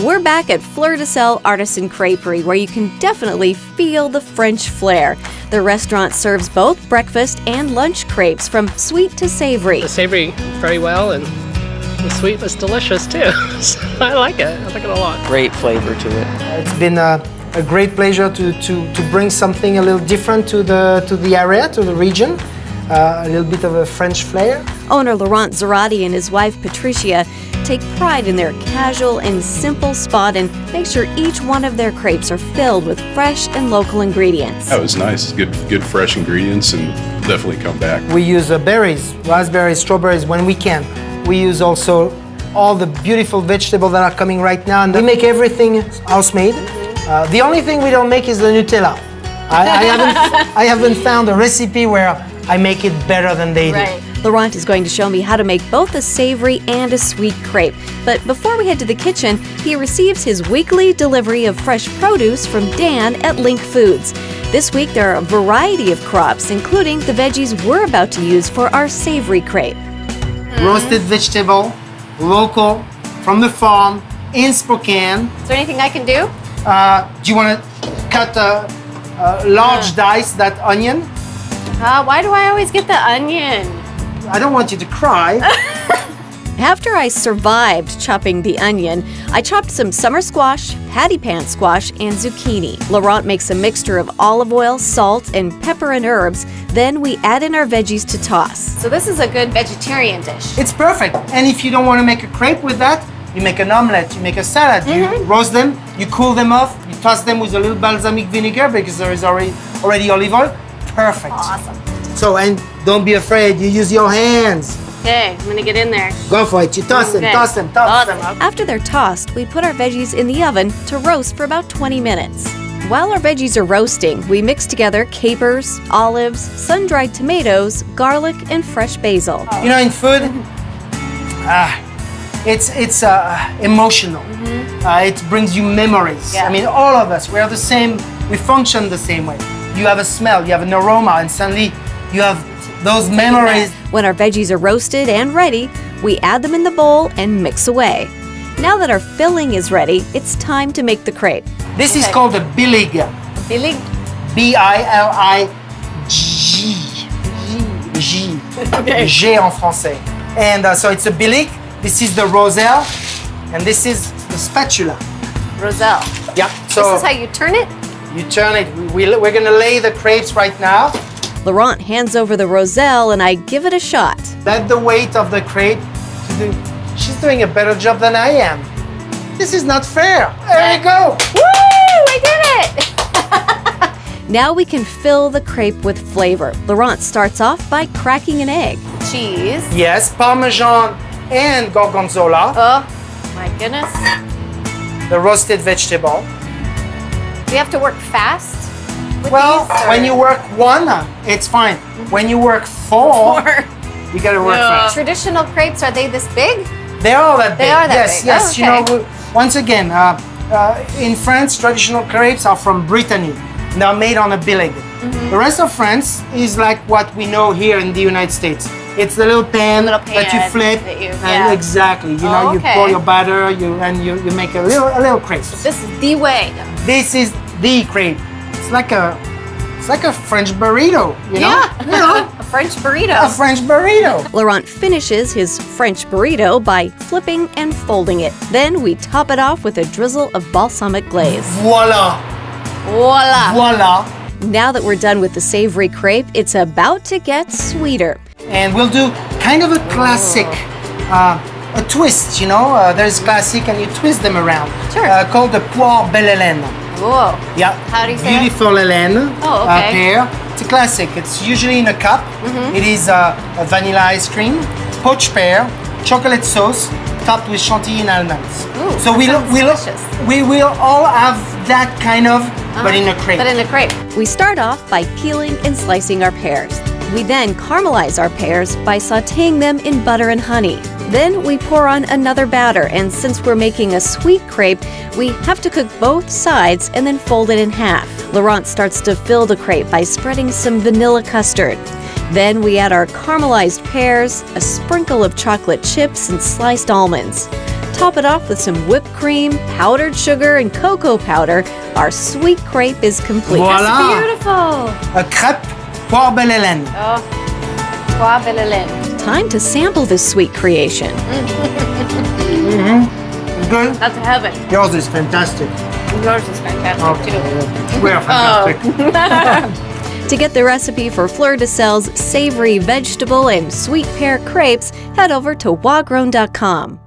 We're back at Fleur de Sel Artisan Creperie, where you can definitely feel the French flair. The restaurant serves both breakfast and lunch crepes, from sweet to savory. The savory very well, and the sweet was delicious too. So I like it. I like it a lot. Great flavor to it. It's been a great pleasure to bring something a little different to the area, to the region. A little bit of a French flair. Owner Laurent Zarati and his wife Patricia take pride in their casual and simple spot and make sure each one of their crepes are filled with fresh and local ingredients. That was nice. Good fresh ingredients, and definitely come back. We use berries, raspberries, strawberries when we can. We use also all the beautiful vegetables that are coming right now, and we make everything house-made. The only thing we don't make is the Nutella. I haven't found a recipe where I make it better than they do. Laurent is going to show me how to make both a savory and a sweet crepe. But before we head to the kitchen, he receives his weekly delivery of fresh produce from Dan at Link Foods. This week there are a variety of crops, including the veggies we're about to use for our savory crepe. Roasted vegetable, local, from the farm, in Spokane. Is there anything I can do? Do you want to cut large dice that onion? Why do I always get the onion? I don't want you to cry. After I survived chopping the onion, I chopped some summer squash, patty pan squash, and zucchini. Laurent makes a mixture of olive oil, salt, and pepper and herbs. Then we add in our veggies to toss. So this is a good vegetarian dish. It's perfect. And if you don't want to make a crepe with that, you make an omelette, you make a salad, you roast them, you cool them off, you toss them with a little balsamic vinegar because there is already olive oil. Perfect. Awesome. So, and don't be afraid, you use your hands. Okay, I'm gonna get in there. Go for it. You toss them, Okay. toss them. After they're tossed, we put our veggies in the oven to roast for about 20 minutes. While our veggies are roasting, we mix together capers, olives, sun-dried tomatoes, garlic, and fresh basil. You know, in food, it's emotional. It brings you memories. Yeah. I mean, all of us, we are the same, we function the same way. You have a smell, you have an aroma, and suddenly you have those memories. When our veggies are roasted and ready, we add them in the bowl and mix away. Now that our filling is ready, it's time to make the crepe. This is called a bilig. Bilig? B-I-L-I-G. G en français. And so it's a bilig. This is the roselle, and this is the spatula. Roselle. Yeah. So This is how you turn it? you turn it. We're gonna lay the crepes right now. Laurent hands over the roselle and I give it a shot. Let the weight of the crepe. She's doing a better job than I am. This is not fair. There you go. Woo! I did it! Now we can fill the crepe with flavor. Laurent starts off by cracking an egg. Cheese. Yes, Parmesan and Gorgonzola, Oh, my goodness. the roasted vegetable. Do you have to work fast with Well, these? when you work one, it's fine. When you work four, you gotta work fast. Traditional crepes, are they this big? They are that big. They are that yes, big. Yes, Oh, you know, once again, in France, traditional crepes are from Brittany. They're made on a bilig. The rest of France is like what we know here in the United States. It's the little pan, Little that you pan flip, that you- and yeah. exactly. You know, Oh, you okay. pour your batter, you make a little crepe. This is the way. This is the crepe. It's like a French burrito. You know, Yeah. you know, A French burrito. a French burrito. Laurent finishes his French burrito by flipping and folding it. Then we top it off with a drizzle of balsamic glaze. Voila, Voila. voila. Now that we're done with the savory crepe, it's about to get sweeter. And we'll do kind of a classic, a twist, you know. There's classic and you twist them around. Sure. Called the poire belle Hélène. Whoa. Yeah. How do you say it? Beautiful Hélène. Oh, okay. Pear. It's a classic. It's usually in a cup. It is a vanilla ice cream, poached pear, chocolate sauce, topped with chantilly and almonds. Ooh, so that sounds delicious. we will all have that kind of, but in a crepe. But in a crepe. We start off by peeling and slicing our pears. We then caramelize our pears by sautéing them in butter and honey. Then we pour on another batter, and since we're making a sweet crepe, we have to cook both sides and then fold it in half. Laurent starts to fill the crepe by spreading some vanilla custard. Then we add our caramelized pears, a sprinkle of chocolate chips, and sliced almonds. top it off with some whipped cream, powdered sugar, and cocoa powder, our sweet crepe is complete. Voila! Beautiful. A crepe poire belle Hélène. Oh, poire belle Hélène. Time to sample this sweet creation. Good. That's heaven. Yours is fantastic. Yours is fantastic too. We are fantastic. To get the recipe for Fleur de Sel's savory vegetable and sweet pear crepes, head over to wagrown.com.